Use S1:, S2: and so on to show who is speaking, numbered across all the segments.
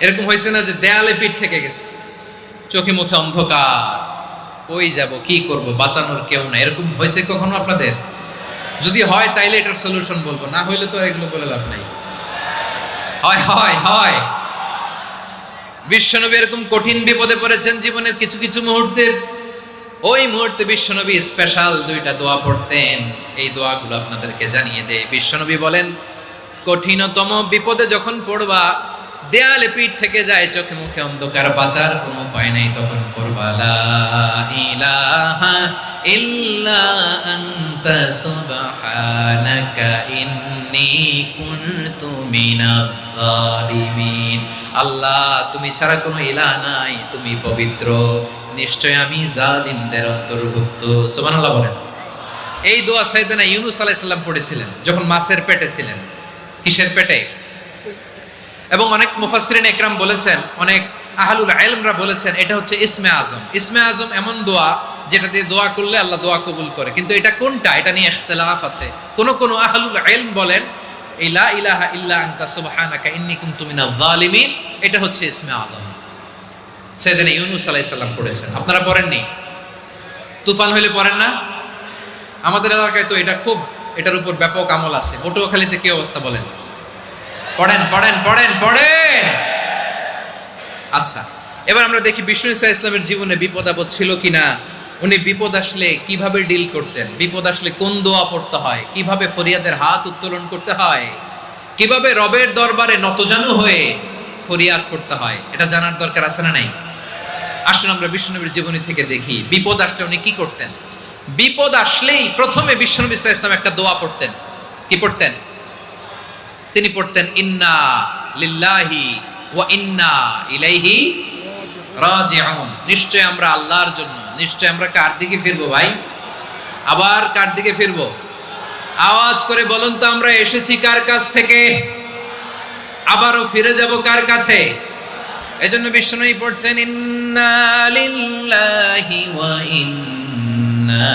S1: এরকম হয়েছে না যে দেয়ালে পিঠ থেকে গেছে, চোখে মুখে অন্ধকার, কই যাব, কি করব, বাঁচানোর কেউ না, এরকম হয়েছে কখনো আপনাদের? যদি হয় তাইলে এটার সলিউশন বলবো, না হইলে তো এগুলো বলে লাভ নাই। হয় হয় হয়। বিশ্বনবী এরকম কঠিন বিপদে পড়েছেন জীবনের কিছু কিছু মুহূর্তে। ওই মুহূর্তে বিশ্বনবী স্পেশাল দুইটা দোয়া পড়তেন। এই দোয়াগুলো আপনাদেরকে জানিয়ে দেয়। বিশ্বনবী বলেন, কঠিনতম বিপদে যখন পড়বা, দেয়ালে পিঠ থেকে যায়, চোখে মুখে অন্ধকার, বাঁচার কোনো উপায় নাই, তখন পড়বা লা ইলাহা ইল্লা আনতা সুবহানাকা ইন্নী কুনতু মিনাজ জালিমিন। আল্লাহ, তুমি ছাড়া কোনো ইলাহ নাই, তুমি পবিত্র, নিশ্চয় আমি জালিমদের অন্তর্ভুক্ত। সুবহানাল্লাহ বলেন। এই দোয়া সাইয়েদনা ইউনূস আলাইহিস সালাম পড়েছিলেন যখন মাছের পেটে ছিলেন। কিসের পেটে? এবং অনেক মুফাসসিরিন একরাম বলেছেন, অনেক আহলুল ইলমরা বলেছেন, এটা হচ্ছে ইসমে আজম। ইসমে আজম এমন দোয়া যেটা দিয়ে দোয়া করলে আল্লাহ দোয়া কবুল করে, কিন্তু এটা কোনটা, এটা নিয়ে ইখতিলাফ আছে। কোন আহলুল ইলম বলেন এই লা ইলাহা ইল্লা আনতা সুবহানাকা ইন্নী কুনতু মিনাজ জালিমিন, এটা হচ্ছে ইসমে আজম। সাইয়েদনা ইউনূস আলাইহিস সালাম পড়েছেন, আপনারা পড়েননি? তুফান হইলে পড়েন না? আমাদের এলাকায় তো এটা খুব, এটার উপর ব্যাপক আমল আছে। পটুয়াখালীতে কি অবস্থা বলেন? পড়েন পড়েন পড়েন পড়েন। আচ্ছা, এবার আমরা দেখি বিষ্ণু ঈসা ইসলামের জীবনে বিপদ আপদ ছিল কিনা। উনি বিপদ আসলে কিভাবে ডিল করতেন, বিপদ আসলে কোন দোয়া পড়তে হয়, কিভাবে ফরিয়াদের হাত উত্তোলন করতে হয়, কিভাবে রবের দরবারে নতজানু হয়ে ফরিয়াদ করতে হয়, এটা জানার দরকার আছে না নাই? আসুন আমরা বিষ্ণুনবীর জীবনী থেকে দেখি বিপদ আসলে উনি কি করতেন। বিপদ আসলেই প্রথমে বিষ্ণুনবী সাল্লাল্লাহু আলাইহি ওয়াসাল্লাম একটা দোয়া পড়তেন। কি পড়তেন? তিনি পড়তেন ইন্না লিল্লাহি ওয়া ইন্না ইলাইহি রাজিউন। নিশ্চয় আমরা আল্লাহর জন্য, নিশ্চয় আমরা কার দিকে ফিরবো ভাই? আবার কার দিকে ফিরবো? আওয়াজ করে বলুন তো, আমরা এসেছি কার কাছ থেকে, আবারও ফিরে যাব কার কাছে? এজন্য বিষ্ণুই পড়ছেন ইন্না লিল্লাহি ওয়া ইন্না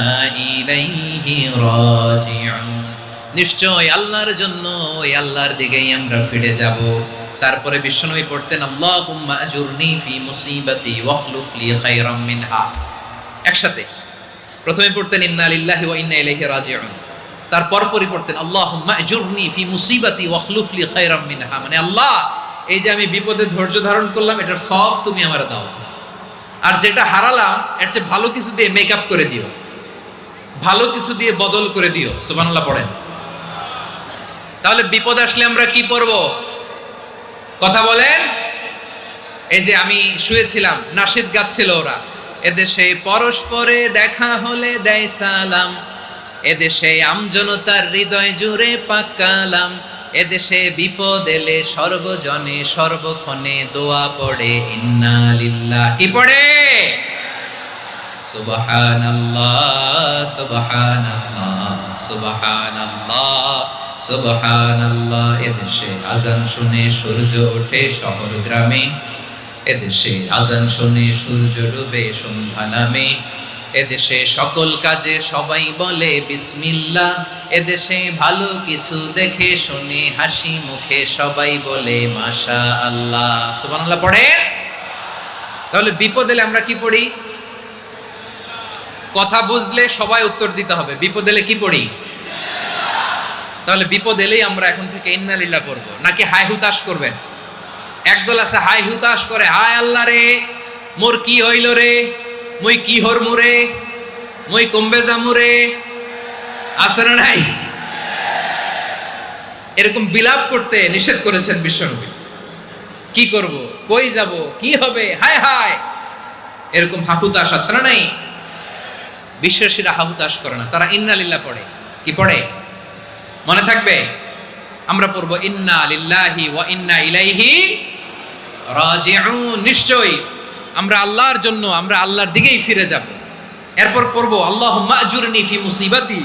S1: ইলাইহি রাজিউন। নিশ্চয় আল্লাহর জন্য, ওই আল্লাহর দিকেই আমরা ফিরে যাব। তারপরে বিষ্ণুই পড়তেন আল্লাহুম্মা আজুরনি ফি মুসিবাতি ওয়াখলুফ লি খায়রাম মিনহা। একসাথে প্রথমে পড়তেন ইন্না লিল্লাহি ওয়া ইন্না ইলাইহি রাজিউন, তারপর পরে পড়তেন আল্লাহুম্মা আজুরনি ফি মুসিবাতি ওয়াখলুফ লি খায়রাম মিনহা। মানে আল্লাহ, এই যে আমি বিপদে ধৈর্য ধারণ করলাম, এটার সব তুমি আমার দাও, আর যেটা হারালাম এর চেয়ে ভালো কিছু দিয়ে মেকআপ করে দিও, ভালো কিছু দিয়ে বদল করে দিও। সুবহানাল্লাহ পড়েন। তাহলে বিপদ আসলে আমরা কি পড়ব? কথা বলেন। এই যে আমি শুয়েছিলাম, নাশিদ গাচ্ছিল ওরা, এদেশে পরস্পরে দেখা হলে দেয় সালাম, এদেশে আমজনতার হৃদয় জুড়ে পাক কালাম, এদেশে বিপদ এলে সর্বজনে সর্বক্ষণে দোয়া পড়ে ইন্না লিল্লাহ। কি পড়ে? সুবহানাল্লাহ সুবহানাল্লাহ সুবহানাল্লাহ সুবহানাল্লাহ। এদেশে আজান শুনে সূর্য ওঠে শহর গ্রামে, এদেশে আজান শুনে সূর্য ডুবে সন্ধ্যা নামে, এদেশে সকল কাজে সবাই বলে বিসমিল্লাহ, এদেশে ভালো কিছু দেখে শুনে হাসি মুখে সবাই বলে মাশাআল্লাহ। সুবহানাল্লাহ পড়ে। তাহলে বিপদ এলে আমরা কি পড়ি? কথা বুঝলে সবাই উত্তর দিতে হবে। বিপদ এলে কি পড়ি? তাহলে বিপদ এলেই আমরা এখন থেকে ইন্না লিল্লাহ পড়বো, নাকি হাই হুতাশ করবেন? একদল আছে হাই হুতাশ করে, হায় আল্লাহ রে, মোর কি হইল রে, মুই কি হরমু রে, মুই কমবে যামু রে, আছে না নাই? এরকম বিলাপ করতে নিষেধ করেছেন বিশ্বনবী। কি করব, কই যাব, কি হবে, হায় হায়, এরকম হাহুতাশ আছে না নাই? বিশ্বাসীরা হাহুতাশ করে না, তারা ইন্না লিল্লাহ পড়ে। কি পড়ে? মনে থাকবে? আমরা পড়ব ইন্না লিল্লাহি ওয়া ইন্না ইলাইহি রাজিউন। নিশ্চয় আমরা আল্লাহর জন্য, আমরা আল্লাহর দিকেই ফিরে যাব। এরপর পড়ব আল্লাহুম্মা আজুরনি ফি মুসিবাতি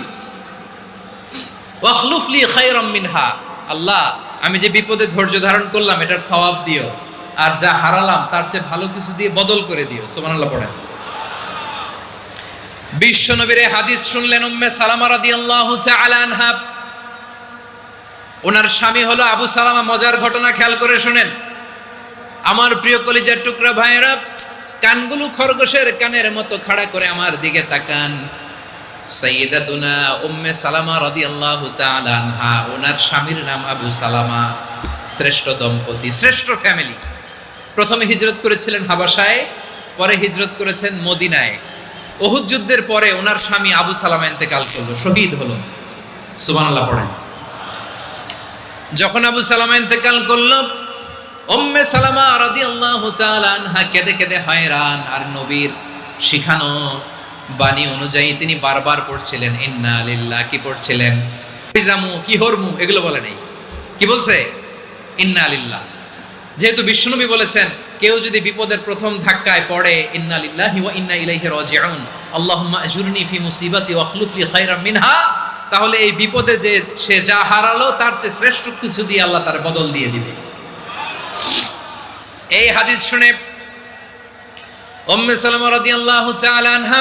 S1: ওয়াখলুফ লি খায়রাম মিনহা। আল্লাহ, আমি যে বিপদে ধৈর্য ধারণ করলাম এটার সওয়াব দিও, আর যা হারালাম তার চেয়ে ভালো কিছু দিয়ে বদল করে দিও। সুবহানাল্লাহ পড়েন। বিশ্বনবীর হাদিস শুনলেন উম্মে সালামা রাদিয়াল্লাহু তাআলা আনহা। ওনার স্বামী হলো আবু সালামা। মজার ঘটনা খেয়াল করে শুনেন। আমার প্রিয় কলিজার টুকরা ভাইয়েরা, কানগুলো খরগোশের কানের মতো খাড়া করে আমার দিকে তাকান। সাইয়্যিদাতুনা উম্মে সালামা রাদিয়াল্লাহু তাআলা আনহা, ওনার স্বামীর নাম আবু সালামা। শ্রেষ্ঠ দম্পতি, শ্রেষ্ঠ ফ্যামিলি। প্রথমে হিজরত করেছিলেন হাবাসায়, পরে হিজরত করেছেন মদিনায়। উহুদ যুদ্ধের পরে ওনার স্বামী আবু সালামা ইন্তেকাল করলো, শহীদ হলো। সুবহানাল্লাহ পড়েন। যখন আবু সালামা ইন্তেকাল করলো, উম্মে সালামা রাদিয়াল্লাহু তাআলা আনহা কেঁদে কেঁদে হয়রান। আর নবীর শিখানো বাণী অনুযায়ী তিনি বারবার পড়ছিলেন ইন্না লিল্লাহ। কি পড়ছিলেন? জামু কি হরমু এগুলো বলে নাই, কি বলছে? ইন্না লিল্লাহ। যেহেতু বিশ্বনবী বলেছেন কেউ যদি বিপদের প্রথম ধাক্কায় পড়ে ইন্না লিল্লাহি ওয়া ইন্না ইলাইহি রাজিউন, আল্লাহুম্মা আজুরনি ফি মুসিবাতি ওয়া আখলুফ লি খায়রাম মিনহা, তাহলে এই বিপদে যে সে যা হারালো তার চেয়ে শ্রেষ্ঠ কিছু দিয়ে আল্লাহ তার বদল দিয়ে দিবে। এই হাদিস শুনে উম্মে সালামা রাদিয়াল্লাহু তাআলা আনহা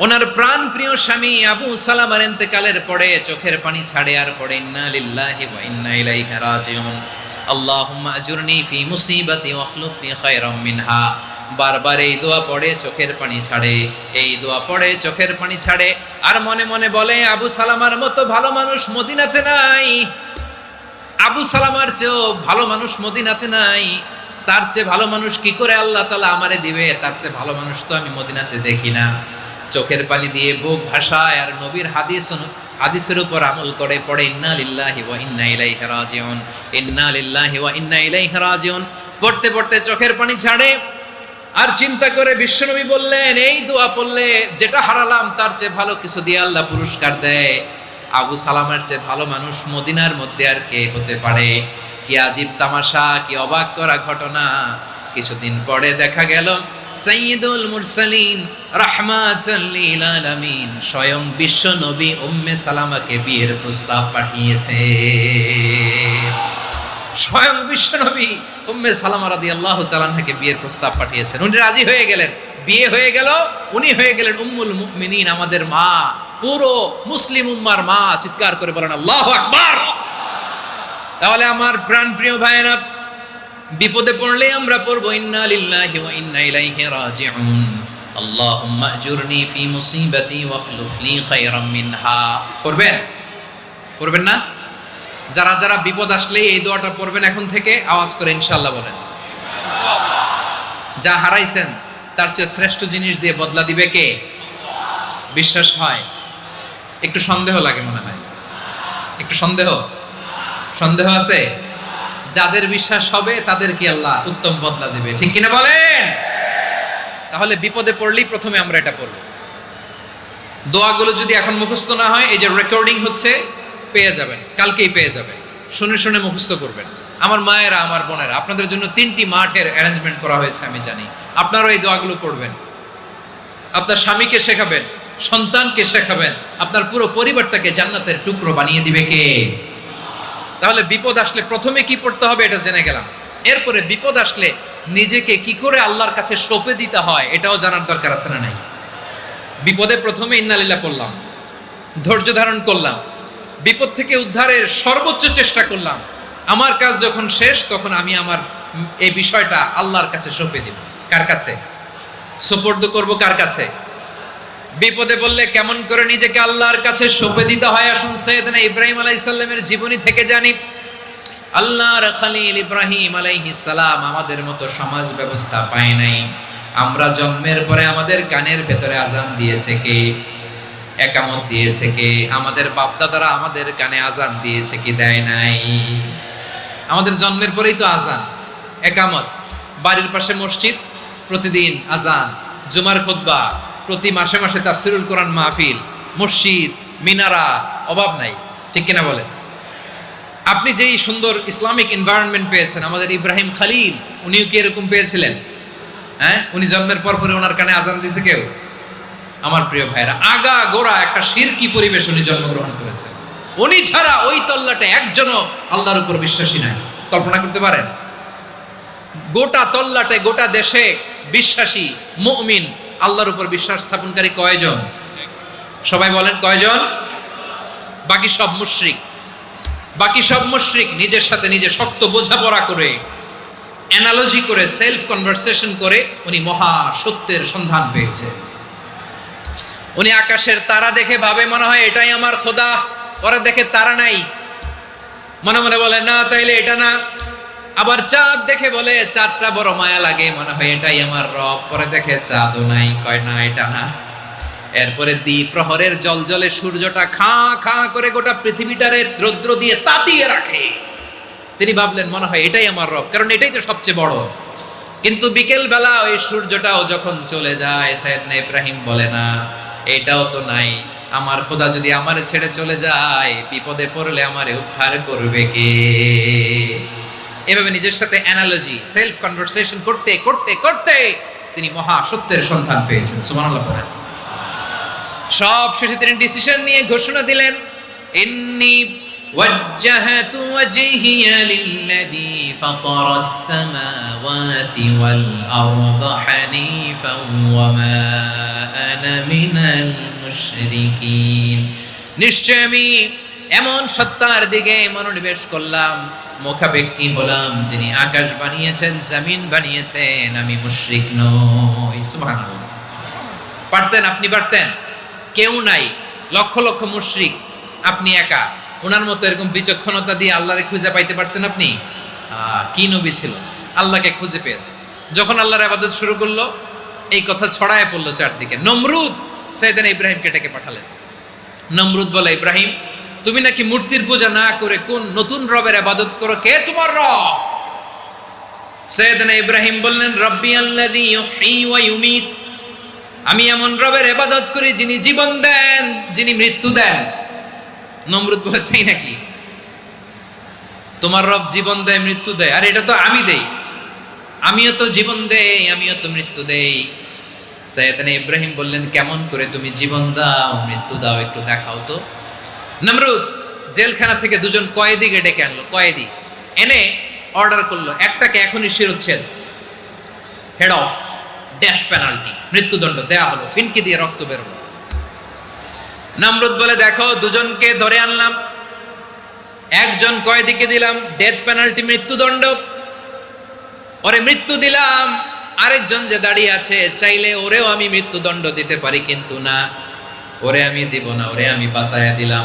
S1: ওনার প্রাণ প্রিয় স্বামী আবু সালামার ইন্তেকালের পরে চোখের পানি ছাড়ে আর পড়ে ইন্না লিল্লাহি ওয়া ইন্না ইলাইহি রাজিউন, আল্লাহুম্মা আজুরনি ফি মুসিবাতি ওয়া আখলুফ লি খায়রাম মিনহা। বারবার এই দোয়া পড়ে চোখের পানি ছাড়ে, এই দোয়া পড়ে চোখের পানি ছাড়ে। আর মনে মনে বলে আবু সালামার মতো ভালো মানুষ মদিনাতে নাই, আবু সালামার চেয়েও ভালো মানুষ মদিনাতে নাই। তার চেয়ে ভালো মানুষ কি করে আল্লাহ তাআলা আমারে দিবে? তার চেয়ে ভালো মানুষ তো আমি মদিনাতে দেখি না। চোখের পানি দিয়ে বুক ভাসায় আর নবীর হাদিসের উপর আমল করে পড়ে ইন্না লিল্লাহি ওয়া ইন্না ইলাইহি রাজিউন, ইন্না লিল্লাহি ওয়া ইন্না ইলাইহি রাজিউন। পড়তে পড়তে চোখের পানি ছাড়ে আর চিন্তা করে বিশ্বনবী বললেন এই দোয়া পড়লে যেটা হারালাম তার চেয়ে ভালো কিছু দিয়ে আল্লাহ পুরস্কার দেয়। আবু সালামার চেয়ে ভালো মানুষ মদিনার মধ্যে আর কে হতে পারে? কি আজীব তামাশা, কি অবাক করা ঘটনা। কিছুদিন পরে দেখা গেল সাইয়্যিদুল মুরসালিন রাহমাতাল লিল আলামিন স্বয়ং বিশ্ব নবী উম্মে সালামাকে বিয়ের প্রস্তাব পাঠিয়েছে। স্বয়ং বিশ্ব নবী উম্মে সালামা রাদিয়াল্লাহু তাআলা আনহাকে বিয়ের প্রস্তাব পাঠিয়েছেন। উনি রাজি হয়ে গেলেন, বিয়ে হয়ে গেল। উনি হয়ে গেলেন উম্মুল মুমিনিন, আমাদের মা, পুরো মুসলিম উম্মার মা। চিৎকার করে বলেন আল্লাহু আকবার। তাহলে আমার প্রাণ প্রিয় ভাইয়েরা, বিপদে পড়লে আমরা পড়বো ইন্না লিল্লাহি ওয়া ইন্না ইলাইহি রাজিউন, আল্লাহুম্মা আজুরনি ফি মুসিবাতি ওয়া আখলুফ লি খায়রাম মিনহা। পড়বেন? পড়বেন না? যারা যারা বিপদ আসলে এই দোয়াটা পড়বেন এখন থেকে আওয়াজ করে ইনশাআল্লাহ বলেন। যা হারাইছেন তার চেয়ে শ্রেষ্ঠ জিনিস দিয়ে বদলা দিবে কে? বিশ্বাস হয়? একটু সন্দেহ লাগে মনে হয়, একটু সন্দেহ আছে? যাদের বিশ্বাস হবে তাদের কি আল্লাহ উত্তম বদলা দিবে, ঠিক কিনা বলেন? তাহলে বিপদে পড়লেই প্রথমে আমরা এটা পড়ব। দোয়াগুলো যদি এখন মুখস্থ না হয়, এই যে রেকর্ডিং হচ্ছে পেয়ে যাবেন, কালকেই পেয়ে যাবেন। শুনে শুনে মুখস্থ করবেন। আমার মায়েরা, আমার বোনেরা, আপনাদের জন্য 3টি মাঠের অ্যারেঞ্জমেন্ট করা হয়েছে, আমি জানি। আপনারাও এই দোয়াগুলো পড়বেন, আপনার স্বামীকে শেখাবেন, সন্তানকে শেখাবেন, আপনার পুরো পরিবারটাকে জান্নাতের টুকরো বানিয়ে দিবে কে? তাহলে বিপদ আসলে প্রথমে কি পড়তে হবে এটা জেনে গেলাম। এরপরে বিপদ আসলে নিজেকে কি করে আল্লাহর কাছে সঁপে দিতে হয় এটাও জানার দরকার আছে না নাই? বিপদে প্রথমে ইন্না লিল্লাহ করলাম, ধৈর্য ধারণ করলাম, বিপদ থেকে উদ্ধারের সর্বোচ্চ চেষ্টা করলাম। আমার কাজ যখন শেষ তখন আমি আমার এই বিষয়টা আল্লাহর কাছে সঁপে দিব। কার কাছে সুপর্দ করব? কার কাছে? বিপদে বললে কেমন করে নিজেকে আল্লাহর কাছে সঁপে দিতে হয় আসুন সাইয়েদনা ইব্রাহিম আলাইহিস সালামের জীবনী থেকে জানি। আল্লাহর খলিল ইব্রাহিম আলাইহিস সালাম আমাদের মতো সমাজ ব্যবস্থা পায় নাই। আমরা জন্মের পরে আমাদের কানের ভেতরে আজান দিয়েছে কে? একামত দিয়েছে কে? আমাদের বাপদাদারা আমাদের কানে আজান দিয়েছে কি? দেয় নাই। আমাদের জন্মের পরেই তো আজান, একামত, বাড়ির পাশে মসজিদ, প্রতিদিন আজান, জুমার খুতবা, প্রতি মাসে মাসে তাফসিরুল কোরআন মাহফিল, মসজিদ, মিনারা, অভাব নাই, ঠিক কিনা বলেন? আপনি যেই সুন্দর ইসলামিক এনভায়রনমেন্ট পেয়েছেন, আমাদের ইব্রাহিম খলিল উনিও কি এরকম পেয়েছিলেন? হ্যাঁ, উনি জন্মের পর পরে ওনার কানে আজান দিয়েছে কেউ? আমার প্রিয় ভাইরা, আগা গোড়া একটা শিরকি পরিবেশ উনি জন্মগ্রহণ করেছেন। উনি ছাড়া ওই তল্লাটে একজনও আল্লাহর উপর বিশ্বাসী নাই। কল্পনা করতে পারেন? গোটা তল্লাটে, গোটা দেশে বিশ্বাসী মুমিন, আল্লাহর উপর বিশ্বাস স্থাপনকারী কয়জন? সবাই বলেন কয়জন? বাকি সব মুশরিক। বাকি সব মুশরিক নিজের সাথে নিজে শক্ত বোঝাপড়া করে অ্যানালজি করে, সেলফ কনভারসেশন করে উনি মহা সত্যের সন্ধান পেয়েছে। উনি আকাশের তারা দেখে ভাবে মনে হয় এটাই আমার খোদা, ওরা দেখে তারা নাই, মনে মনে বলে না তাইলে এটা না। আবার চাঁদ দেখে বলে চাঁদটা বড় মায়া লাগে, মনে হয় এটাই আমার রব, পরে দেখে চাঁদও নাই, কয় না এটা না। এরপরে দ্বীপ প্রহরের জলজলে সূর্যটা খা খা করে গোটা পৃথিবীটারে রৌদ্র দিয়ে তাতিয়ে রাখে। তিনি ভাবলেন মনে হয় এটাই আমার রব, কারণ এটাই তো সবচেয়ে বড়। কিন্তু বিকেল বেলা ওই সূর্যটাও যখন চলে যায়, সাইয়েদনা ইব্রাহিম বলে না এটাও তো নাই, আমার খোদা যদি আমারে ছেড়ে চলে যায়, বিপদে পড়লে আমারে উদ্ধার করবে কে? এভাবে নিজের সাথে অ্যানালজি, সেলফ কনভারসেশন করতে করতে করতে তিনি মহা সত্যের সন্ধান পেয়েছেন। সুবহানাল্লাহ পড়েন। সব শেষে তিনি ডিসিশন নিয়ে ঘোষণা দিলেন, ইন্নী ওয়াজ্জাহাতু ওয়াজহিয়া লিল্লাযী ফাতারাস সামাওয়াতি ওয়াল আরদা হানিফান ওয়া মা আনা মিনাল মুশরিকিন। নিশ্চয় আমি এমন সত্তার দিকে মনোনিবেশ করলাম, মুখাপেক্ষী হলাম, যিনি আকাশ বানিয়েছেন, জমিন বানিয়েছেন, আমি মুশরিক নই। সুবহানাল্লাহ। পারতেন, আপনি পারতেন? কেউ নাই, লক্ষ লক্ষ মুশরিক, আপনি একা। ওনার মতো এরকম বিচক্ষণতা দিয়ে আল্লাহরে খুঁজে পাইতে পারতেন আপনি? কি নবী ছিল, আল্লাহকে খুঁজে পেয়েছে। যখন আল্লাহর ইবাদত শুরু করলো, এই কথা ছড়ায় পড়লো চারদিকে। নমরুদ সাইয়েদনা ইব্রাহিমকে ডেকে পাঠালেন। নমরুদ বলে, ইব্রাহিম তুমি নাকি মূর্তির পূজা না করে কোন নতুন রবের ইবাদত করো, কে তোমার রব? সাইয়েদনা ইব্রাহিম বললেন, রব্বি আল্লাযী ইউহয়ী ওয়া ইউমীত, আমি এমন রবের ইবাদত করি যিনি জীবন দেন, যিনি মৃত্যু দেন। নমরুদ বলে, তাই নাকি? তোমার রব জীবন দেয়, মৃত্যু দেয়, আর এটা তো আমি দেই, আমিও তো জীবন দেই, আমিও তো মৃত্যু দেই। সাইয়েদনা ইব্রাহিম বললেন, কেমন করে তুমি জীবন দাও, মৃত্যু দাও, একটু দেখাও তো। নমরুদ জেলখানা থেকে দুজন কয়েদিকে ডেকে আনলো। কয়েদি এনে অর্ডার করলো, একটাকে এখনই শিরোচ্ছেদ, হেড অফ, ডেথ পেনাল্টি, মৃত্যুদণ্ড দেয়া হলো, ফিনকি দিয়ে রক্ত বেরোলো। নমরুদ বলে, দেখো দুজনকে ধরে আনলাম, একজন কয়েদিকে দিলাম ডেথ পেনাল্টি, মৃত্যুদণ্ড, ওরে মৃত্যু দিলাম। আরেকজন যে দাঁড়িয়ে আছে, চাইলে ওরেও আমি মৃত্যুদণ্ড দিতে পারি, কিন্তু না, ওরে আমি দিব না, ওরে আমি বাঁচায়া দিলাম,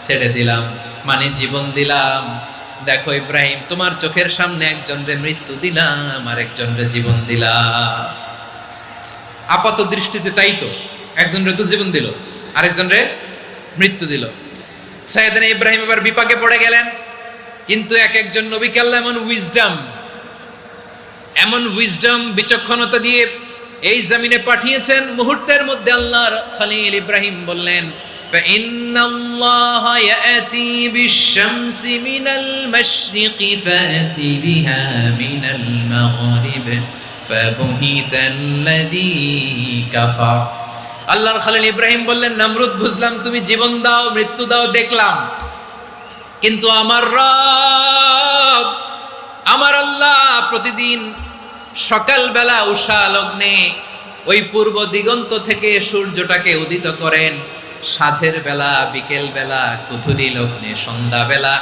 S1: ছেড়ে দিলাম, মানে জীবন দিলাম। দেখো ইব্রাহিম, তোমার চোখের সামনে একজনরে মৃত্যু দিলাম, আরেকজনরে জীবন দিলাম। আপাত দৃষ্টিতে তাই তো, একজনরে তো জীবন দিল, আরেকজনরে মৃত্যু দিল। সাইয়েদনা ইব্রাহিম এবার বিপাকে পড়ে গেলেন। কিন্তু এক একজন নবীকে আল্লাহ এমন উইজডম বিচক্ষণতা দিয়ে এই জমিনে পাঠিয়েছেন, মুহূর্তের মধ্যে আল্লাহর খলিল ইব্রাহিম বললেন, فإن الله يأتي بالشمس من المشرق فأت بها من المغرب فبهت الذي كفر। আল্লাহর খলিল ইব্রাহিম বললেন, নমরুদ বুঝলাম তুমি জীবন দাও, মৃত্যু দাও, দেখলাম, কিন্তু আমার রব, আমার আল্লাহ প্রতিদিন সকালবেলা উষা লগ্নে ওই পূর্ব দিগন্ত থেকে সূর্যটাকে উদিত করেন, সাঁঝের বেলা, বিকেল বেলা, কুথুরি লগ্নে, সন্ধ্যা বেলা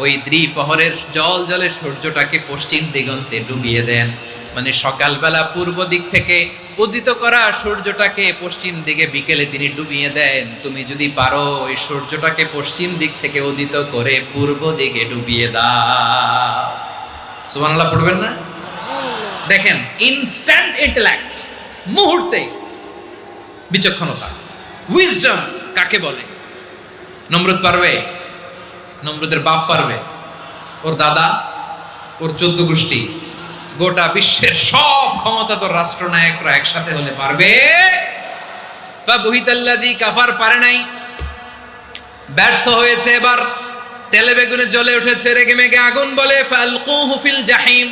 S1: ওই দ্বিপ্রহরের জল জলে সূর্যটাকে পশ্চিম দিগন্তে ডুবিয়ে দেন। মানে সকালবেলা পূর্ব দিক থেকে উদিত করা সূর্যটাকে পশ্চিম দিকে বিকেলে তিনি ডুবিয়ে দেন। তুমি যদি পারো ওই সূর্যটাকে পশ্চিম দিক থেকে উদিত করে পূর্ব দিকে ডুবিয়ে দাও। সুবহানাল্লাহ পড়বেন না? দেখেন, ইনস্ট্যান্ট ইন্টেলেক্ট, মুহূর্তে বিচক্ষণতা, উইজডম কাকে বলে? নমরুদ পারবে? নমরুদের বাপ পারবে? ওর দাদা, ওর 14 গোষ্ঠী, গোটা বিশ্বের সব ক্ষমতাধর রাষ্ট্রনায়করা একসাথে হলে পারবে? ফাবুহিতাল্লাযী কাফার, পারে নাই, ব্যর্থ হয়েছে। এবার তেলে বেগুনে জ্বলে উঠেছে, রেগে মেগে আগুন বলে, ফালকুহু ফিল জাহিম,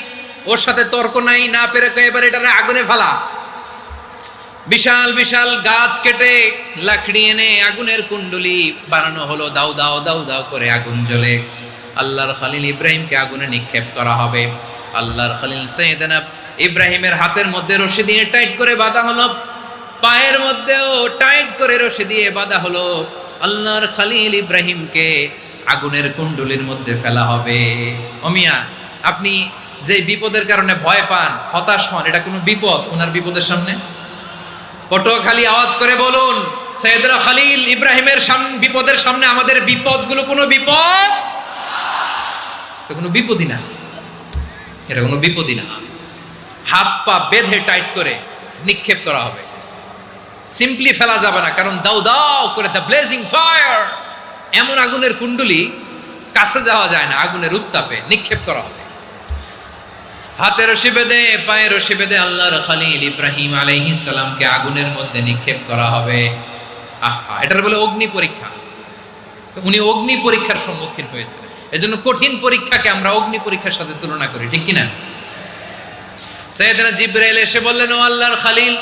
S1: ওর সাথে তর্ক নাই, না পেরে এবার এটারে আগুনে ফেলা। বিশাল বিশাল গাছ কেটে লাকড়ি এনে আগুনের কুণ্ডলি বানানো হলো, দাও দাও দাও দাও করে আগুন জ্বলে। আল্লাহর খলিল ইব্রাহিমকে আগুনে নিক্ষেপ করা হবে। আল্লাহর খলিল সাইয়েদনা ইব্রাহিমের হাতের মধ্যে রশি দিয়ে টাইট করে বাঁধা হলো, পায়ের মধ্যেও টাইট করে রশি দিয়ে বাঁধা হলো। আল্লাহর খলিল ইব্রাহিমকে আগুনের কুণ্ডলির মধ্যে ফেলা হবে। ও মিয়া, আপনি যে বিপদের কারণে ভয় পান, হতাশ হন, এটা কোনো বিপদ ওনার বিপদের সামনে? পটুয়াখালী আওয়াজ করে বলুন, সৈয়দনা খলিল ইব্রাহিমের বিপদের সামনে আমাদের বিপদগুলো কোনো বিপদ? এটা কোনো বিপদই না, এটা কোনো বিপদই না। হাত পা বেঁধে টাইট করে নিক্ষেপ করা হবে, সিম্পলি ফেলা যাবে না, কারণ দাও দাও করে দ্য ব্লেজিং ফায়ার, এমন আগুনের কুণ্ডলি, কাছে যাওয়া যায় না, আগুনের উত্তাপে নিক্ষেপ করা হবে। হাতে রশি বেঁধে পায়ে রশি বেঁধে আল্লাহর খলিল ইব্রাহিম আলাইহিস সালামকে আগুনের মধ্যে নিক্ষেপ করা হবে। আহা, এটার বলে অগ্নি পরীক্ষা। উনি অগ্নি পরীক্ষার সম্মুখীন হয়েছিলেন, এজন্য কঠিন পরীক্ষাকে আমরা অগ্নি পরীক্ষার সাথে তুলনা করি, ঠিক কিনা? সাইয়েদনা জিবরাইল এসে বললেন, ও আল্লাহর খলিল,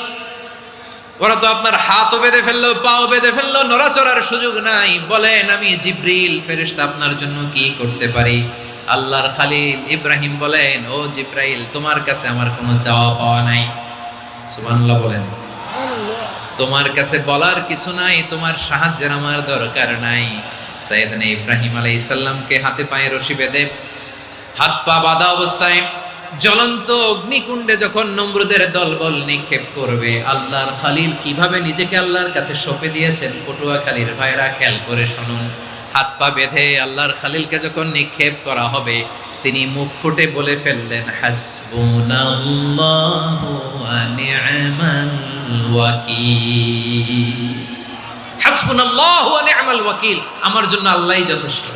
S1: ওরা তো আপনার হাতও বেঁধে ফেললো, পাও বেঁধে ফেললো, নড়াচড়ার সুযোগ নাই, বলেন আমি জিবরিল ফেরেশতা আপনার জন্য কি করতে পারি? আল্লাহর খলিল ইব্রাহিম বলেন, ও জিবরাইল, তোমার কাছে আমার কোনো চাওয়া পাওয়া নাই। সুবহানাল্লাহ বলেন। তোমার কাছে বলার কিছু নাই, তোমার সাহায্যের আমার দরকার নাই। সাইয়েদনা ইব্রাহিম আলাইহিস সালামকে হাতে পায়ে রশি বেঁধে হাত পা বাঁধা অবস্থায় জ্বলন্ত অগ্নিকুণ্ডে যখন নমরুদের দলবল নিক্ষেপ করবে, আল্লাহর খলিল কিভাবে নিজেকে আল্লাহর কাছে সঁপে দিয়েছেন, পটুয়াখালীর ভাইরা খেয়াল করে শুনুন। হাত পা বেঁধে আল্লাহর খলিলকে যখন নিক্ষেপ করা হবে, তিনি মুখ ফুটে বলে ফেললেন, হাসবুনাল্লাহু ওয়া নি'মাল ওয়াকিল। হাসবুনাল্লাহু ওয়া নি'মাল ওয়াকিল, আমার জন্য আল্লাহই যথেষ্ট,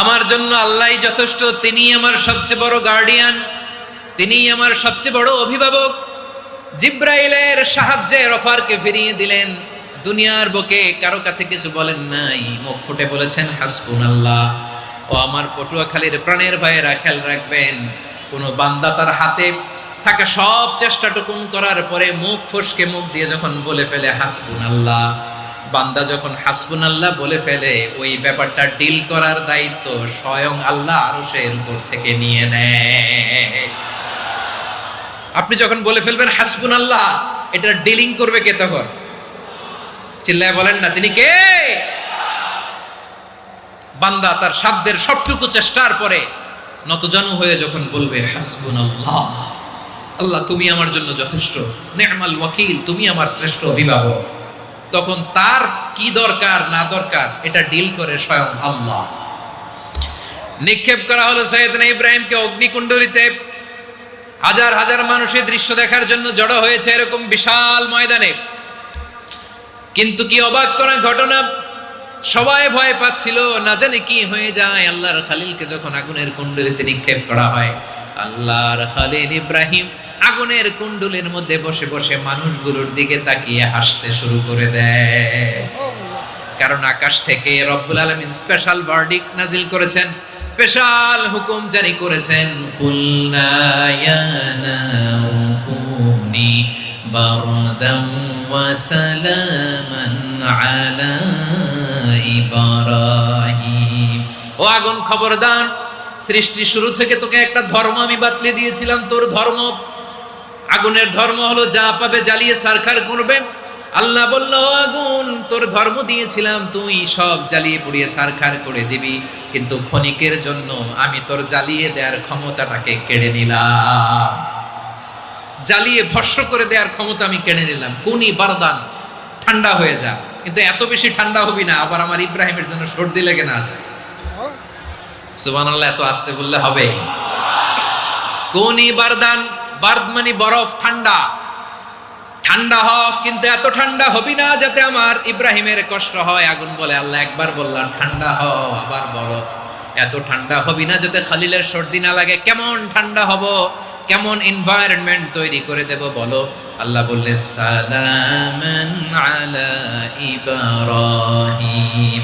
S1: আমার জন্য আল্লাহই যথেষ্ট, তিনি আমার সবচেয়ে বড় গার্ডিয়ান, তিনি আমার সবচেয়ে বড় অভিভাবক। জিব্রাইলের সাহায্যে অফারকে ফিরিয়ে দিলেন, দুনিয়ার বুকে কারো কাছে কিছু বলেন নাই, মুখ ফুটে বলেছেন হাসবুনাল্লাহ। ও আমার পটুয়াখালীর প্রাণের ভাইয়েরা, খেয়াল রাখবেন, কোনো বান্দা তার হাতে থাকা সব চেষ্টাটুকুন করার পরে মুখ ফসকে মুখ দিয়ে যখন বলে ফেলে হাসবুনাল্লাহ, বান্দা যখন হাসবুনাল্লাহ বলে ফেলে, ওই ব্যাপারটা ডিল করার দায়িত্ব স্বয়ং আল্লাহ আরশের উপর থেকে নিয়ে নেয়। আপনি যখন বলে ফেলবেন হাসবুনাল্লাহ, এটা ডিলিং করবে কে তখন? চিল্লায় বলেন না, তিনি কে? বান্দা তার সাধ্যের সবটুকু চেষ্টার পরে নতজানু হয়ে যখন বলবে হাসবুনাল্লাহ, আল্লাহ তুমি আমার জন্য যথেষ্ট, নি'মাল ওয়াকিল, তুমি আমার শ্রেষ্ঠ অভিভাবক, তখন তার কি দরকার না দরকার এটা ডিল করে স্বয়ং আল্লাহ। নিক্ষেপ করা হলো সাইয়েদনা ইব্রাহিমকে অগ্নিকুণ্ডলিতে। হাজার হাজার মানুষের দৃশ্য দেখার জন্য জড়ো হয়েছে এরকম বিশাল ময়দানে, কিন্তু কি অবাক করা ঘটনা, সবাই ভয় পাচ্ছিল, না জানে কি হয়ে যায়। আল্লাহর খলিলকে যখন আগুনের কুণ্ডলিতে নিক্ষেপ করা হয়, আল্লাহর খলিল ইব্রাহিম আগুনের কুণ্ডলের মধ্যে বসে বসে মানুষগুলোর দিকে তাকিয়ে হাসতে শুরু করে দেয়, কারণ আকাশ থেকে রব্বুল আলামিন স্পেশাল ভার্ডিক্ট নাজিল করেছেন, স্পেশাল হুকুম জারি করেছেন, কুলনা ইয়া নারু কুনি বারদান ওয়া সালামান আলা ইব্রাহিম। ও আগুন, খবরদার, সৃষ্টি শুরু থেকে তোকে একটা ধর্ম আমি বাতলে দিয়েছিলাম, তোর ধর্ম, আগুনের ধর্ম হলো যা পাবে জ্বালিয়ে সারখার করবে। আল্লাহ বলল, আগুন, তোর ধর্ম দিয়েছিলাম, তুই সব জ্বালিয়ে পুড়িয়ে সারখার করে দিবি, কিন্তু ক্ষণিকের জন্য আমি তোর জ্বালিয়ে দেওয়ার ক্ষমতাটাকে কেড়ে নিলাম, জ্বালিয়ে ভস্ম করে দেওয়ার ক্ষমতা আমি কেড়ে নিলাম। কুনি বারদান, ঠান্ডা হয়ে যা, কিন্তু এত বেশি ঠান্ডা হবি না আবার আমার ইব্রাহিমের জন্য সর্দি লেগে না যায়। সুবহানাল্লাহ, এত আস্তে বললে হবে? কুনি বারদান, বার্দ মানে বরফ, ঠান্ডা, ঠান্ডা হ, কিন্তু এত ঠান্ডা হবি না যাতে আমার ইব্রাহিমের কষ্ট হয়। আগুন বলে, আল্লাহ একবার বললাম ঠান্ডা হ, আবার বলো এত ঠান্ডা হবি না যাতে খলিলের সর্দি না লাগে। কেমন ঠান্ডা হব, কেমন এনভায়রনমেন্ট তৈরি করে দেব বলো? আল্লাহ বললেন, সালামান আলা ইব্রাহিম,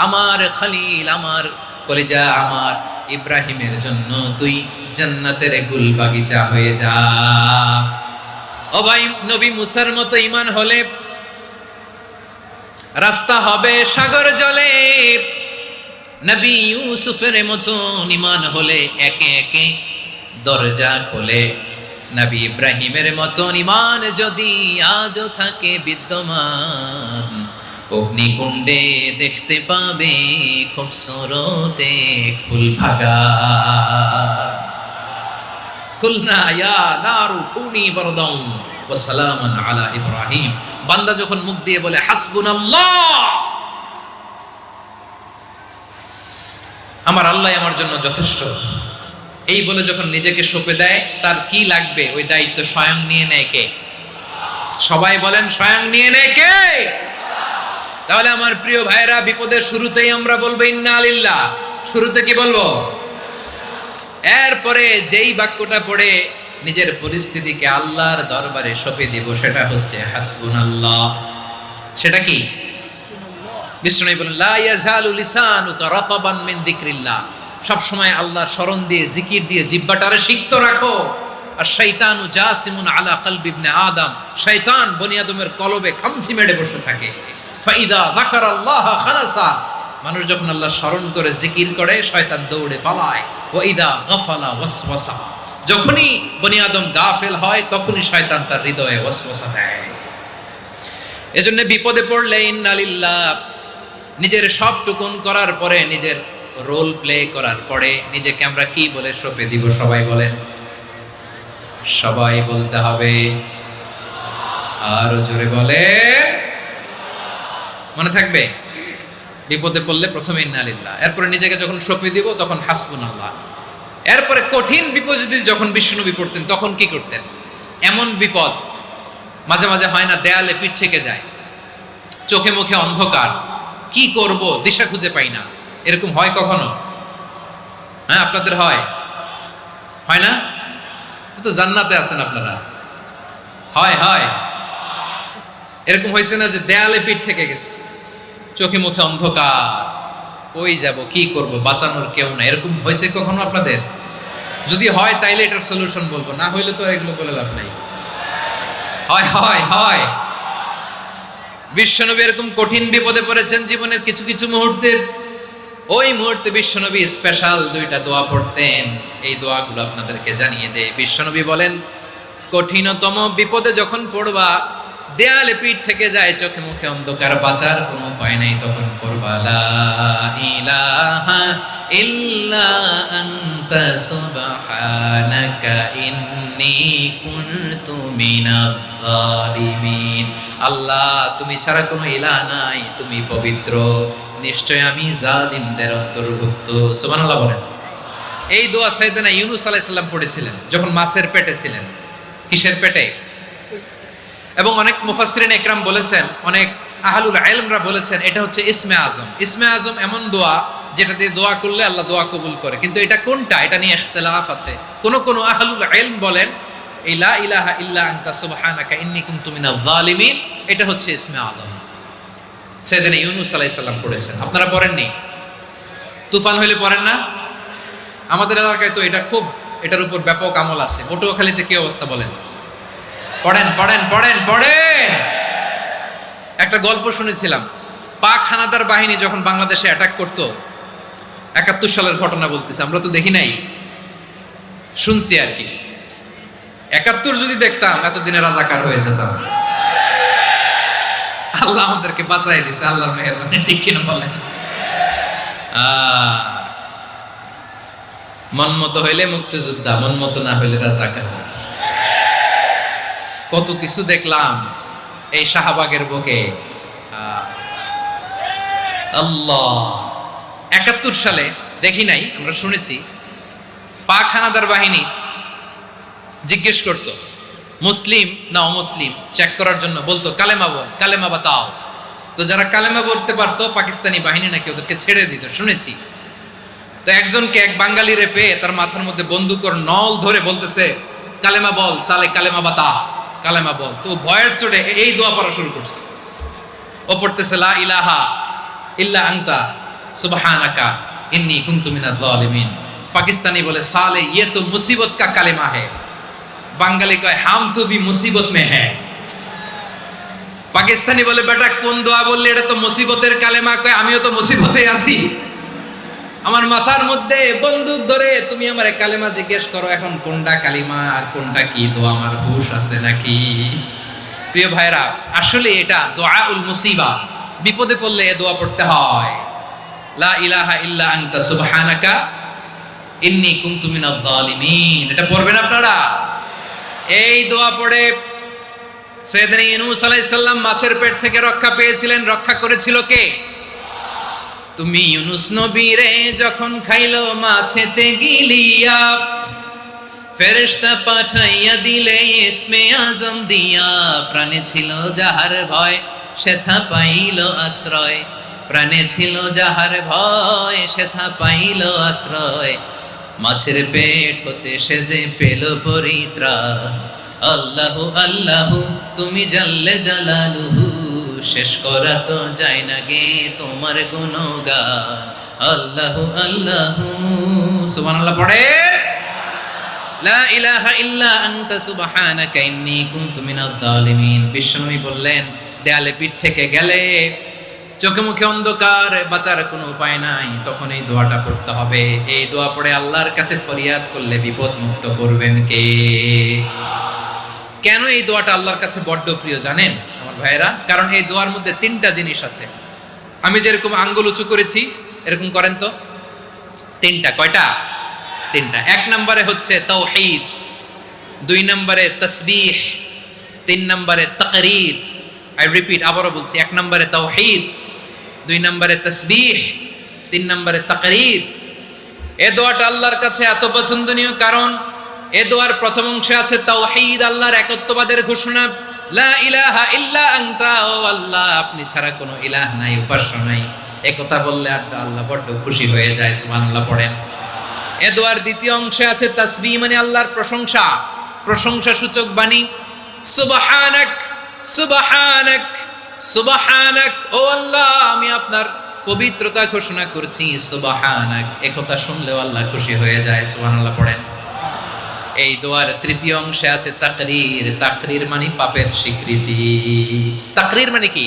S1: আমার খলিল, আমার কলিজা, আমার ইব্রাহিমের জন্য তুই জান্নাতের গুল বাগিচা হয়ে যা। ও ভাই, নবী মুসার মতো ঈমান হলে রাস্তা হবে সাগর জলে, নবী ইউসুফের মতো ঈমান হলে একে একে দরজা খোলে। নবী ইব্রাহিমের মতো ঈমান যদি আজও থাকে বিদ্যমান, অগ্নিকুণ্ডে দেখতে পাবে খুবসুরত এক ফুল ভাগা। কুলনা ইয়া নারু কুনি বারদান ওয়া সালামান আলা ইব্রাহিম। বান্দা যখন মুখ দিয়ে বলে হাসবুনাল্লাহ, আমার আল্লাহ আমার জন্য যথেষ্ট, এই বলে যখন নিজেকে সঁপে দেয়, তার কি লাগবে ওই দায়িত্ব স্বয়ং নিয়ে নেয় কে? সবাই বলেন স্বয়ং নিয়ে নেয় কে? তাহলে আমার প্রিয় ভাইরা, বিপদের শুরুতেই আমরা বলবো ইন্না লিল্লাহ। শুরুতে কি বলবো? এরপরে যেই বাক্যটা পড়ে নিজের পরিস্থিতিকে আল্লাহর দরবারে সঁপে দিব, সেটা হচ্ছে হাসবুনাল্লাহ। সেটা কি? বিষ্ণু বলেন লা ইয়াজালু লিসানুকা রাতাবান মিন যিকরিল্লাহ। সব সময় আল্লাহর স্মরণ দিয়ে, জিকির দিয়ে জিহ্বাটারে সিক্ত রাখো। আর শয়তানু জাসিমুন আলা কলবি ইবনে আদম। শয়তান বনি আদমের কলবে খামচি মেরে বসে থাকে। ফাইদা যাকারাল্লাহ খানাসা। মানুষ যখন আল্লাহ স্মরণ করে, জিকির করে, শয়তান দৌড়ে পালায়। ওয়া ইদা গাফালা ওয়াসওয়াসা। যখনই বনি আদম গাফেল হয়, তখনই শয়তান তার হৃদয়ে ওয়াসওয়াসা দেয়। এজন্য বিপদে পড়লে ইন্না লিল্লাহ, নিজের সব টুকুন করার পরে, নিজের রোল প্লে করার পরে নিজেকে আমরা কি বলে সঁপে দিব? সবাই বলেন, সবাই বলতে হবে। আরো জোরে বলে, মনে থাকবে? বিপদে পড়লে প্রথমে ইন্না লিল্লাহ, এরপরে নিজেকে যখন সঁপে দিব তখন হাসবুনাল্লাহ। এরপরে কঠিন বিপদে যখন বিশ্বনবী পড়তেন তখন কি করতেন? এমন বিপদ মাঝে মাঝে হয় না, দেয়ালে পিঠ থেকে যায়, চোখে মুখে অন্ধকার, কি করব দিশা খুঁজে পাই না, এরকম হয় কখনো? হ্যাঁ, আপনাদের হয়? হয় না? তো জান্নাতে আছেন আপনারা। হয় হয় এরকম হয়েছে না যে দেয়ালে পিঠ থেকে গেছে, চোখে মুখে অন্ধকার, কই যাব, কি করব, বাঁচানোর কেউ না, এরকম হয়েছে কখনো আপনাদের? যদি হয় তাইলে এটার সলিউশন বলবো, না হইলে তো এগুলো বলে লাভ নাই। হয় হয় হয় বিশ্বনবী এরকম কঠিন বিপদে পড়েছেন জীবনের কিছু কিছু মুহূর্তে। ওই মুহূর্তে বিশ্বনবী স্পেশাল দুইটা দোয়া পড়তেন। এই দোয়াগুলো আপনাদেরকে জানিয়ে দেয়। বিশ্বনবী বলেন, কঠিনতম বিপদে যখন পড়বা, দেয়ালে পিঠ থেকে যায়, চোখে মুখে অন্ধকার, বাঁচার কোনো উপায় নাই, তখন পড়বা লা ইলাহা ইল্লা আনতা সুবহানাকা ইন্নী কুনতু মিনাজ জালিমিন। আল্লাহ, তুমি ছাড়া কোনো ইলাহ নাই, তুমি পবিত্র, নিশ্চয় আমি জালিমদের অন্তর্ভুক্ত। সুবহানাল্লাহ বলেন। এই দোয়া সাইয়েদনা ইউনূস আলাইহিস সালাম পড়েছিলেন যখন মাছের পেটে ছিলেন। কিসের পেটে? এবং অনেক মুফাসসিরিন ইকরাম বলেছেন, অনেক আহলুল ইলমরা বলেছেন, এটা হচ্ছে ইসমে আজম। ইসমে আজম এমন দোয়া যেটা দিয়ে দোয়া করলে আল্লাহ দোয়া কবুল করে, কিন্তু এটা কোনটা, এটা নিয়ে ইখতিলাফ আছে। কোন কোন আহলুল ইলম বলেন এই লা ইলাহা ইল্লা আনতা সুবহানাকা ইন্নী কুনতু মিনাজ জালিমিন, এটা হচ্ছে ইসমে আজম। সাইয়েদনা ইউনূস আলাইহিস সালাম পড়েছেন, আপনারা পড়েননি? তুফান হইলে পড়েন না? আমাদের এলাকায় তো এটা খুব, এটার উপর ব্যাপক আমল আছে। পটুয়াখালীতে কি অবস্থা বলেন? পড়েন পড়েন পড়েন পড়েন। একটা গল্প শুনেছিলাম, পাক হানাদার বাহিনী যখন বাংলাদেশে অ্যাটাক করতো, ৭১ সালের ঘটনা বলতেছে, আমরা তো দেখি নাই, শুনছি আর কি। ৭১ যদি দেখতাম এতদিনে রাজাকার হয়ে যেতাম। আল্লাহ আমাদেরকে বাঁচাই দিছে, আল্লাহর মেহেরবানি, ঠিক কিনা বলেন? মন মতো হইলে মুক্তিযোদ্ধা, মন মতো না হইলে রাজাকার। কত কিছু দেখলাম এই শাহবাগের বুকে। আল্লাহ, ৭১ সালে দেখি নাই, আমরা শুনেছি, পাক হানাদার বাহিনী জিজ্ঞেস করতো মুসলিম না অমুসলিম চেক করার জন্য, বলতো কালেমা বল, কালেমা বাতাও। তো যারা কালেমা বলতে পারতো পাকিস্তানি বাহিনী নাকি ওদেরকে ছেড়ে দিত, শুনেছি। তো একজনকে, এক বাঙালিরে পেয়ে তার মাথার মধ্যে বন্দুকর নল ধরে বলতেছে কালেমা বল সালে, কালেমা বাতা, কালেমা বল। তো ভয়ের চোটে এই দোয়া পড়া শুরু করছে। ও পড়তেছে লা ইলাহা ইল্লা আনতা সুবহানাকা ইন্নী কুনতু মিনাজ জালিমিন। পাকিস্তানি বলে সালে ইয়ে তো মুসিবত কা কালেমা হে। বাঙালি কয় হাম তো ভি মুসিবত মে হ্যায়। পাকিস্তানি বলে বেটা কোন দোয়া বললে, এটা তো মুসিবতের কালেমা। কয় আমিও তো মুসিবতে আছি, আমার মাথার মধ্যে বন্দুক ধরে তুমি আমার কালেমা জিজ্ঞেস করো, এখন কোনটা কালিমা আর কোনটা কি, তো আমার হুশ আছে নাকি? প্রিয় ভাইরা, আসলে এটা দোয়াউল মুসিবা, বিপদে পড়লে এ দোয়া পড়তে হয়, লা ইলাহা ইল্লা আনতা সুবহানাকা ইন্নী কুনতু মিনাজ জালিমিন। এটা পড়বেন আপনারা। এই দোয়া পড়ে সাইয়েদনা ইউনূস আলাইহিস সালাম মাছের পেট থেকে রক্ষা পেয়েছিলেন। রক্ষা করেছিল কে? তুমি ইউনূস নবীরে যখন খাইলো মাছেতে গিলিয়া, ফেরেশতা পাঠাইয়া দিলে ইসমে আজম দিয়া, প্রাণে ছিল যাহার ভয় সেথা পাইল আশ্রয়, প্রাণে ছিল যাহার ভয় সেথা পাইল আশ্রয়, মাছের পেট হতে সে যে পেল পরিত্রাণ। আল্লাহু আল্লাহু তুমি জাল্লে জালালুহু, শেষ করা তো যায় না গে তোমার গুণগান। আল্লাহু আল্লাহু সুবহানাল্লাহ পড়ে, লা ইলাহা ইল্লা আনতা সুবহানাকা ইন্নী কুনতু মিনাজ জালিমিন। বিশ্বনবী বললেন, দেয়ালে পিঠ থেকে গেলে, চোখে মুখে অন্ধকার, বাঁচার কোনো উপায় নাই, তখন এই দোয়াটা পড়তে হবে। এই দোয়া পড়ে আল্লাহর কাছে ফরিয়াদ করলে বিপদ মুক্ত করবেন কে? কেন এই দোয়াটা আল্লাহর কাছে বড্ড প্রিয় জানেন আমার ভাইয়েরা? কারণ এই দোয়ার মধ্যে তিনটা জিনিস আছে। আমি যেরকম আঙ্গুল উঁচু করেছি এরকম করেন তো। তিনটা। কয়টা? তিনটা। এক নম্বরে হচ্ছে তাওহীদ, দুই নম্বরে তাসবিহ, তিন নম্বরে তাকরীর। আই রিপিট, আবারও বলছি, এক নম্বরে তাওহীদ, দুই নম্বরে তাসবিহ, তিন নম্বরে তাকরীর। এই দোয়াটা আল্লাহর কাছে এত পছন্দনীয় কারণ এ দোয়ার প্রথম অংশে আছে তাওহীদ, আল্লাহর একত্ববাদের ঘোষণা। লা ইলাহা ইল্লা আনতা, ও আল্লাহ আপনি ছাড়া কোনো ইলাহ নাই, উপাস্য নাই। এই কথা বললে আল্লাহ বড্ড খুশি হয়ে যায়। সুবহানাল্লাহ পড়েন। এ দোয়ার দ্বিতীয় অংশে আছে তাসবিহ, মানে আল্লাহর প্রশংসা, প্রশংসা সূচক বাণী। সুবহানাক সুবহানাক সুবহানাক, ও আল্লাহ আমি আপনার পবিত্রতা ঘোষণা করছি। সুবহানাক, এই কথা শুনলেও আল্লাহ খুশি হয়ে যায়। সুবহানাল্লাহ পড়েন। এই দোয়ার তৃতীয় অংশে আছে তাকরীর, তাকরীর মানে পাপের স্বীকৃতি। তাকরীর মানে কি?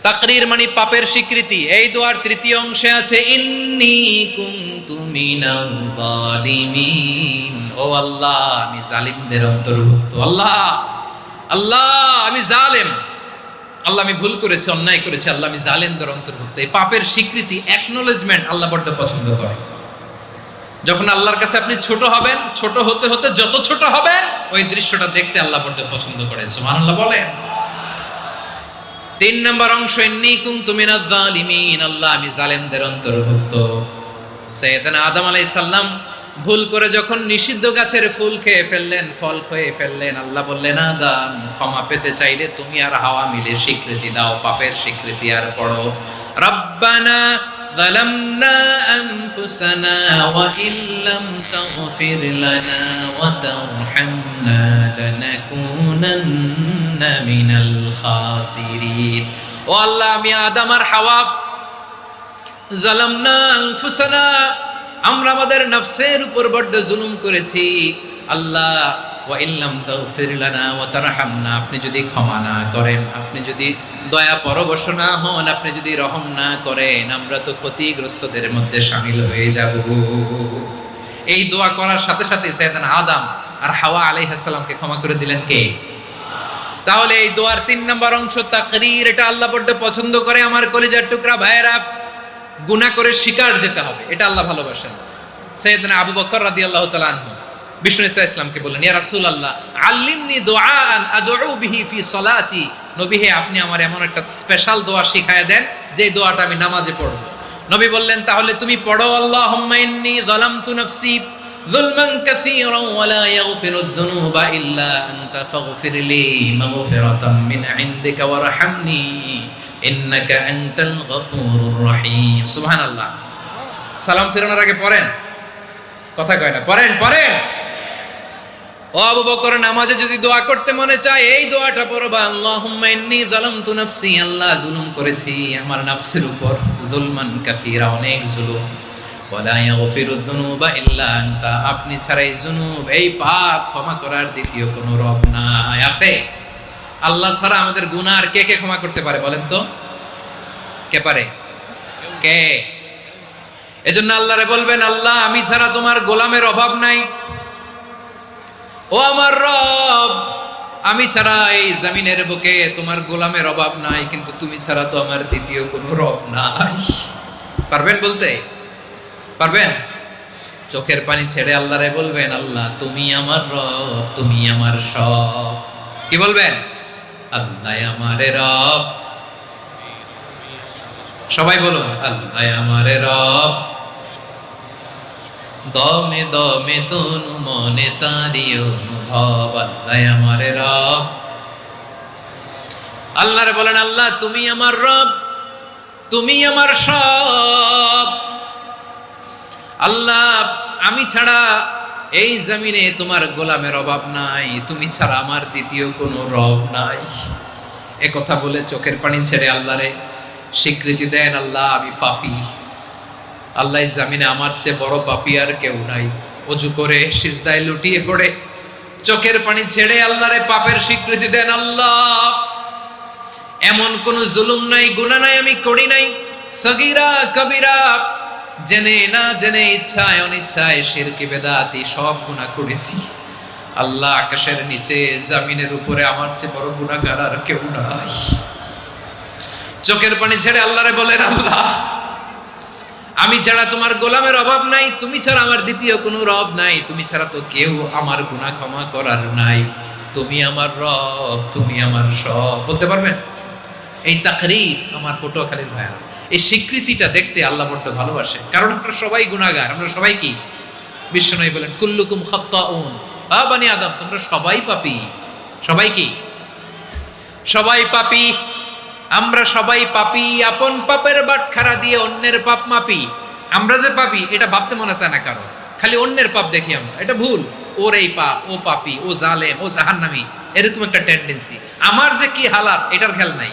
S1: তাকরীর মানে পাপের স্বীকৃতি। এই দোয়ার তৃতীয় অংশে আছে ইন্নী কুনতু মিনাল জালিমিন, ও আল্লাহ আমি জালিমদের অন্তর্ভুক্ত। আল্লাহ আল্লাহ আমি জালেম, আল্লাহ আমি ভুল করেছি, অন্যায় করেছি, আল্লাহ আমি জালেমদের অন্তর্ভুক্ত। এই পাপের স্বীকৃতি, অ্যাকনোলেজমেন্ট আল্লাহ বড্ড পছন্দ করে। যখন আল্লাহর কাছে আপনি ছোট হবেন, ছোট হতে হতে যত ছোট হবেন, ওই দৃশ্যটা দেখতে আল্লাহ বড্ড পছন্দ করে। সুবহানাল্লাহ বলেন। তিন নম্বর অংশ ইন্নী কুনতু মিনাজ জালিমিন, আল্লাহ আমি জালেমদের অন্তর্ভুক্ত। সাইয়েদনা আদম আলাইহিস সালাম ভুল করে যখন নিষিদ্ধ গাছের ফুল খেয়ে ফেললেন, ফল খেয়ে ফেললেন, আল্লাহ বললেন আদম ক্ষমা পেতে চাইলে তুমি আর হাওয়া মিলে স্বীকৃতি দাও, পাপের স্বীকৃতি আর পড়ো, রব্বানা ظلمنا أنفسنا وإن لم تغفر لنا وترحمنا لنكونن من الخاسرين। ও আল্লাহ আমি আদম আর হাওয়া জালামনা আনফুসানা, আমরা আমাদের নফসের উপর বড্ড জুলুম করেছি। আল্লাহ ওয়া ইল্লাম তাগফির লানা ওয়া তারহামনা, আপনি যদি ক্ষমা না করেন, আপনি যদি দয়া পরবশ না হন, আপনি যদি রহম না করেন, আমরা তো ক্ষতিগ্রস্তদের মধ্যে শামিল হয়ে যাব। এই দোয়া করার সাথে সাথে সাইয়েদনা আদম আর হাওয়া আলাইহিস সালামকে ক্ষমা করে দিলেন কে? তাহলে এই দোয়ার তিন নম্বর অংশ তাকরীর, এটা আল্লাহ বড্ড পছন্দ করে। আমার কলিজার টুকরা ভাইয়েরা, গুনাহ করে শিকার যেতে হবে, এটা আল্লাহ ভালোবাসেন। সাইয়েদনা আবু বকর রাদিয়াল্লাহু তাআলা আনহু বিষ্ণু ইসলামকে বললেন, ইয়া রাসূলুল্লাহ আল্লিমনি দুআআন আদউ বিহি ফি সলাতি, নবী হে আপনি আমার এমন একটা স্পেশাল দোয়া শিখায়া দেন যে দোয়াটা আমি নামাজে পড়ব। নবী বললেন, তাহলে তুমি পড়ো, আল্লাহুম্মা ইন্নী যালামতু নাফসি যুলমান কাসীরান ওয়া লা ইয়াগফিরুয যুনুবা ইল্লা আনতা ফাগফিরলি মাগফিরাতাম মিন ইনদিকা ওয়ারহামনি ইন্নাকা আনতাল গফুরুর রহিম। সুবহানাল্লাহ। সালাম ফেরানোর আগে পড়েন, কথা কয় না, পড়েন পড়েন। ও আবু বকর, নামাজে যদি দোয়া করতে মনে চায় এই দোয়াটা পড়বা, আল্লাহুম্মা ইন্নী যালামতু নাফসি, আল্লাহ জুলুম করেছি আমার নফসের উপর, যুলমান কাসীরা অনেক জুলুম, ওয়া লা ইয়াগফিরুয যুনুবা ইল্লা আনতা, আপনি ছাড়া এই জুনুব, এই পাপ ক্ষমা করার দ্বিতীয় কোনো রব নাই। আছে? আল্লাহ ছাড়া আমাদের গুনাহ আর কে কে ক্ষমা করতে পারে বলেন তো? কে পারে? কে? এজন্য আল্লাহরে বলবেন, আল্লাহ আমি ছাড়া তোমার গোলামের অভাব নাই, ও আমার রব আমি ছাড়া এই জমিনের বুকে তোমার গোলামের অভাব নাই, কিন্তু তুমি ছাড়া তো আমার দ্বিতীয় কোনো রব নাই। পারবেন বলতে? পারবেন? চোখের পানি ছেড়ে আল্লাহরে বলবেন, আল্লাহ তুমি আমার রব, তুমি আমার সব। কি বলবেন? আল্লাহ আমারে রব। সবাই বলুন, আল্লাহ আমারে রব। দমে দমে তনু মনে তারি অনুভব, আল্লাহ আমারে রব। আল্লাহরে বলেন, আল্লাহ তুমি আমার রব, তুমি আমার সব। আল্লাহ আমি ছাড়া এই জমিনে তোমার গোলামের অভাব নাই, তুমি ছাড়া আমার দ্বিতীয় কোনো রব নাই। এ কথা বলে চোখের পানি ছেড়ে আল্লাহরে স্বীকৃতি দেন, আল্লাহ আমি পাপী। আল্লাহ জামিনে আমার চেয়ে বড় পাপী আর কেউ নাই। অজু করে সিজদায় লুটিয়ে পড়ে চোখের পানি ছেড়ে আল্লাহরে পাপের স্বীকৃতি দেন, আল্লাহ এমন কোন জুলুম নাই, গুনাহ নাই আমি করি নাই, সগীরা কবিরা, জেনে না জেনে, ইচ্ছায় অনিচ্ছায়, শিরকি বেদাতি সব গুনাহ করেছি। আল্লাহ আকাশের নিচে জমিনের উপরে আমার চেয়ে বড় গুনাহগার আর কেউ নাই। চোখের পানি ছেড়ে আল্লাহরে বলেন, আল্লাহ আমি ছাড়া তোমার গোলামের অভাব নাই, তুমি ছাড়া আমার দ্বিতীয় কোনো রব নাই, তুমি ছাড়া তো কেউ আমার গুনাহ ক্ষমা করার নাই, তুমি আমার রব, তুমি আমার সব। বলতে পারবেন? এই তাকরীর আমার পটুয়াখালীর ভাইয়া, এই স্বীকৃতিটা দেখতে আল্লাহ বড্ড ভালোবাসে, কারণ আমরা সবাই গুনাহগার। আমরা সবাই কি? বিশ্বনবী বলেন, কুল্লুকুম খাত্তাউন, বানি আদম তোমরা সবাই পাপী। সবাই কি? সবাই পাপী। আমরা সবাই পাপী, আপন পাপের বাটখারা দিয়ে অন্যের পাপ মাপি। আমরা যে পাপী এটা ভাবতে মনে চায় না কারো, খালি অন্যের পাপ দেখি আমরা, এটা ভুল। ওর এই পাপ, ও পাপী, ও জালেম, ও জাহান্নামী, এরকম একটা টেন্ডেন্সি। আমার যে কি হালাত এটার খেয়াল নাই।